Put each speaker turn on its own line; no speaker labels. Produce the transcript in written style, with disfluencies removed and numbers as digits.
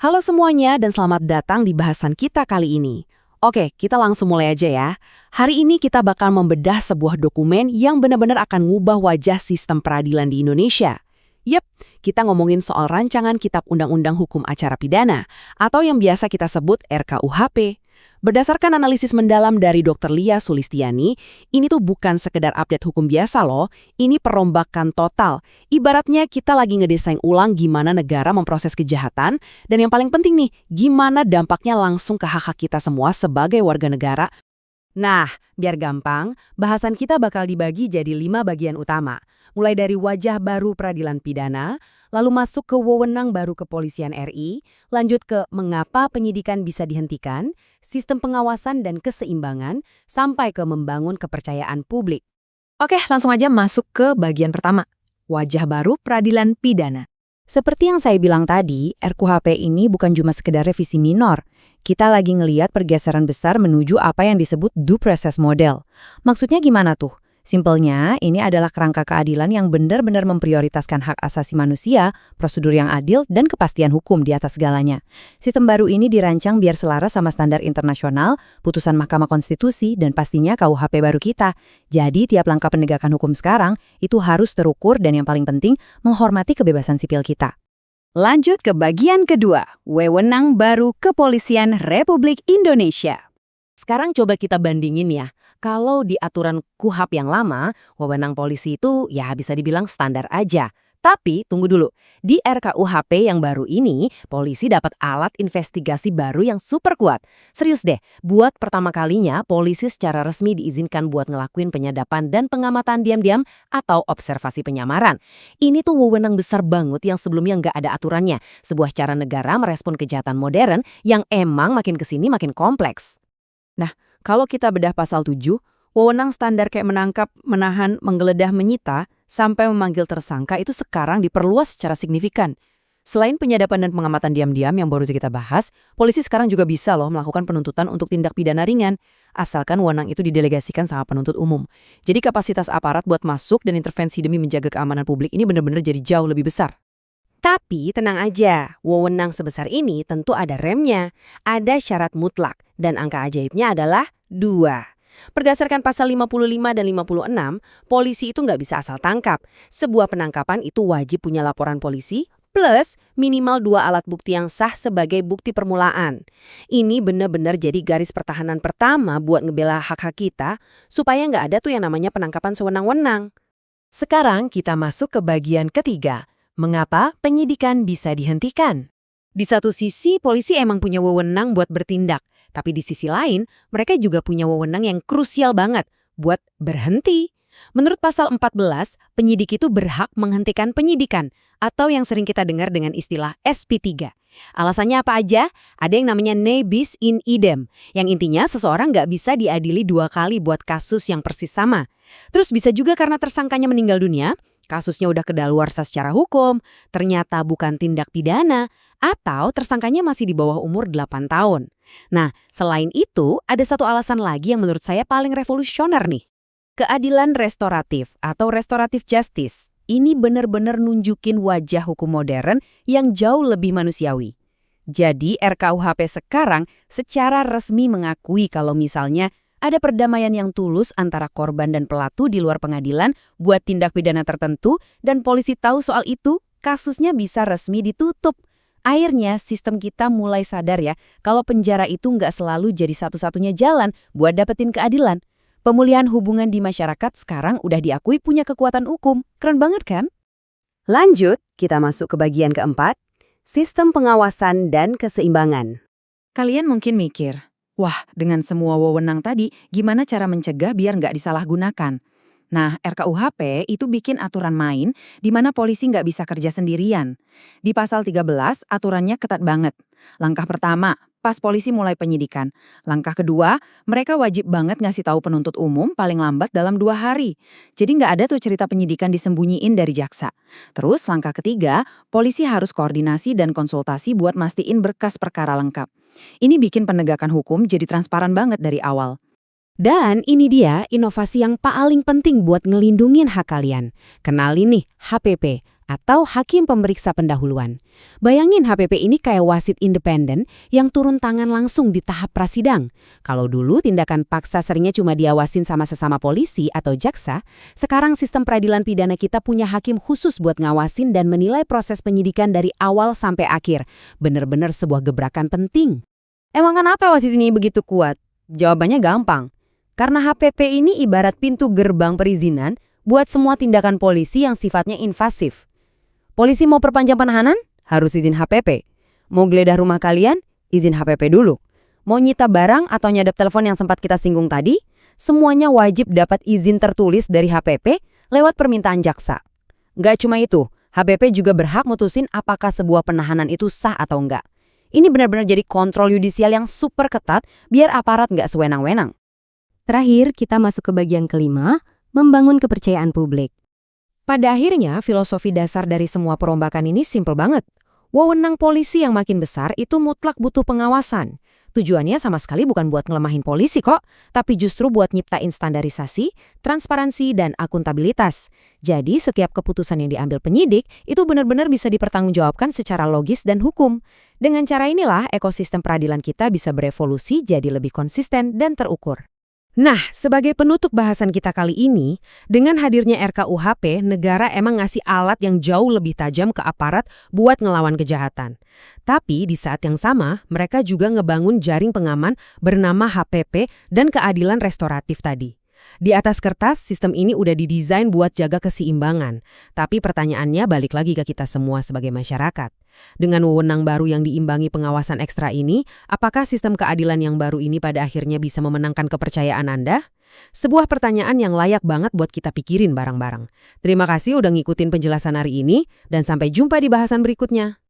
Halo semuanya dan selamat datang di bahasan kita kali ini. Oke, kita langsung mulai aja ya. Hari ini kita bakal membedah sebuah dokumen yang benar-benar akan ngubah wajah sistem peradilan di Indonesia. Yep, kita ngomongin soal rancangan Kitab Undang-Undang Hukum Acara Pidana atau yang biasa kita sebut RKUHP. Berdasarkan analisis mendalam dari Dr. Lia Sulistiani, ini tuh bukan sekedar update hukum biasa loh, ini perombakan total. Ibaratnya kita lagi ngedesain ulang gimana negara memproses kejahatan, dan yang paling penting nih, gimana dampaknya langsung ke hak-hak kita semua sebagai warga negara. Nah, biar gampang, bahasan kita bakal dibagi jadi 5 bagian utama. Mulai dari wajah baru peradilan pidana, lalu masuk ke wewenang baru kepolisian RI, lanjut ke mengapa penyidikan bisa dihentikan, sistem pengawasan dan keseimbangan, sampai ke membangun kepercayaan publik. Oke, langsung aja masuk ke bagian pertama, wajah baru peradilan pidana. Seperti yang saya bilang tadi, RKUHP ini bukan cuma sekedar revisi minor. Kita lagi ngeliat pergeseran besar menuju apa yang disebut due process model. Maksudnya gimana tuh? Simpelnya, ini adalah kerangka keadilan yang benar-benar memprioritaskan hak asasi manusia, prosedur yang adil, dan kepastian hukum di atas segalanya. Sistem baru ini dirancang biar selaras sama standar internasional, putusan Mahkamah Konstitusi, dan pastinya KUHP baru kita. Jadi, tiap langkah penegakan hukum sekarang itu harus terukur dan yang paling penting, menghormati kebebasan sipil kita. Lanjut ke bagian kedua, wewenang baru Kepolisian Republik Indonesia. Sekarang coba kita bandingin ya. Kalau di aturan KUHP yang lama, wewenang polisi itu ya bisa dibilang standar aja. Tapi tunggu dulu, di RKUHP yang baru ini, polisi dapat alat investigasi baru yang super kuat. Serius deh, buat pertama kalinya polisi secara resmi diizinkan buat ngelakuin penyadapan dan pengamatan diam-diam atau observasi penyamaran. Ini tuh wewenang besar banget yang sebelumnya nggak ada aturannya. Sebuah cara negara merespon kejahatan modern yang emang makin kesini makin kompleks. Nah, kalau kita bedah pasal 7, wewenang standar kayak menangkap, menahan, menggeledah, menyita, sampai memanggil tersangka itu sekarang diperluas secara signifikan. Selain penyadapan dan pengamatan diam-diam yang baru kita bahas, polisi sekarang juga bisa loh melakukan penuntutan untuk tindak pidana ringan, asalkan wewenang itu didelegasikan sama penuntut umum. Jadi kapasitas aparat buat masuk dan intervensi demi menjaga keamanan publik ini benar-benar jadi jauh lebih besar. Tapi tenang aja, wewenang sebesar ini tentu ada remnya, ada syarat mutlak, dan angka ajaibnya adalah 2. Berdasarkan pasal 55 dan 56, polisi itu nggak bisa asal tangkap. Sebuah penangkapan itu wajib punya laporan polisi, plus minimal 2 alat bukti yang sah sebagai bukti permulaan. Ini benar-benar jadi garis pertahanan pertama buat ngebela hak-hak kita, supaya nggak ada tuh yang namanya penangkapan sewenang-wenang. Sekarang kita masuk ke bagian ketiga. Mengapa penyidikan bisa dihentikan? Di satu sisi, polisi emang punya wewenang buat bertindak. Tapi di sisi lain, mereka juga punya wewenang yang krusial banget buat berhenti. Menurut pasal 14, penyidik itu berhak menghentikan penyidikan atau yang sering kita dengar dengan istilah SP3. Alasannya apa aja? Ada yang namanya ne bis in idem, yang intinya seseorang nggak bisa diadili 2 kali buat kasus yang persis sama. Terus bisa juga karena tersangkanya meninggal dunia, kasusnya udah kedaluarsa secara hukum, ternyata bukan tindak pidana, atau tersangkanya masih di bawah umur 8 tahun. Nah, selain itu, ada satu alasan lagi yang menurut saya paling revolusioner nih. Keadilan restoratif atau restoratif justice. Ini benar-benar nunjukin wajah hukum modern yang jauh lebih manusiawi. Jadi RKUHP sekarang secara resmi mengakui kalau misalnya ada perdamaian yang tulus antara korban dan pelaku di luar pengadilan buat tindak pidana tertentu dan polisi tahu soal itu, kasusnya bisa resmi ditutup. Akhirnya sistem kita mulai sadar ya kalau penjara itu nggak selalu jadi satu-satunya jalan buat dapetin keadilan. Pemulihan hubungan di masyarakat sekarang udah diakui punya kekuatan hukum. Keren banget kan? Lanjut, kita masuk ke bagian keempat, sistem pengawasan dan keseimbangan. Kalian mungkin mikir, wah, dengan semua wewenang tadi, gimana cara mencegah biar nggak disalahgunakan? Nah, RKUHP itu bikin aturan main di mana polisi nggak bisa kerja sendirian. Di pasal 13, aturannya ketat banget. Langkah pertama, pas polisi mulai penyidikan. Langkah kedua, mereka wajib banget ngasih tahu penuntut umum paling lambat dalam 2 hari. Jadi nggak ada tuh cerita penyidikan disembunyiin dari jaksa. Terus langkah ketiga, polisi harus koordinasi dan konsultasi buat mastiin berkas perkara lengkap. Ini bikin penegakan hukum jadi transparan banget dari awal. Dan ini dia inovasi yang paling penting buat ngelindungin hak kalian. Kenalin nih HPP atau hakim pemeriksa pendahuluan. Bayangin HPP ini kayak wasit independen yang turun tangan langsung di tahap prasidang. Kalau dulu tindakan paksa seringnya cuma diawasin sama sesama polisi atau jaksa, sekarang sistem peradilan pidana kita punya hakim khusus buat ngawasin dan menilai proses penyidikan dari awal sampai akhir. Bener-bener sebuah gebrakan penting.
Emang kenapa wasit ini begitu kuat? Jawabannya gampang. Karena HPP ini ibarat pintu gerbang perizinan buat semua tindakan polisi yang sifatnya invasif. Polisi mau perpanjang penahanan? Harus izin HPP. Mau geledah rumah kalian? Izin HPP dulu. Mau nyita barang atau nyadap telepon yang sempat kita singgung tadi? Semuanya wajib dapat izin tertulis dari HPP lewat permintaan jaksa. Nggak cuma itu, HPP juga berhak mutusin apakah sebuah penahanan itu sah atau enggak. Ini benar-benar jadi kontrol yudisial yang super ketat biar aparat nggak sewenang-wenang.
Terakhir, kita masuk ke bagian kelima, membangun kepercayaan publik.
Pada akhirnya, filosofi dasar dari semua perombakan ini simpel banget. Wewenang polisi yang makin besar itu mutlak butuh pengawasan. Tujuannya sama sekali bukan buat ngelemahin polisi kok, tapi justru buat nyiptain standarisasi, transparansi, dan akuntabilitas. Jadi setiap keputusan yang diambil penyidik itu benar-benar bisa dipertanggungjawabkan secara logis dan hukum. Dengan cara inilah ekosistem peradilan kita bisa berevolusi jadi lebih konsisten dan terukur. Nah, sebagai penutup bahasan kita kali ini, dengan hadirnya RKUHP, negara emang ngasih alat yang jauh lebih tajam ke aparat buat ngelawan kejahatan. Tapi di saat yang sama, mereka juga ngebangun jaring pengaman bernama HPP dan keadilan restoratif tadi. Di atas kertas, sistem ini udah didesain buat jaga keseimbangan. Tapi pertanyaannya balik lagi ke kita semua sebagai masyarakat. Dengan wewenang baru yang diimbangi pengawasan ekstra ini, apakah sistem keadilan yang baru ini pada akhirnya bisa memenangkan kepercayaan Anda? Sebuah pertanyaan yang layak banget buat kita pikirin bareng-bareng. Terima kasih udah ngikutin penjelasan hari ini, dan sampai jumpa di bahasan berikutnya.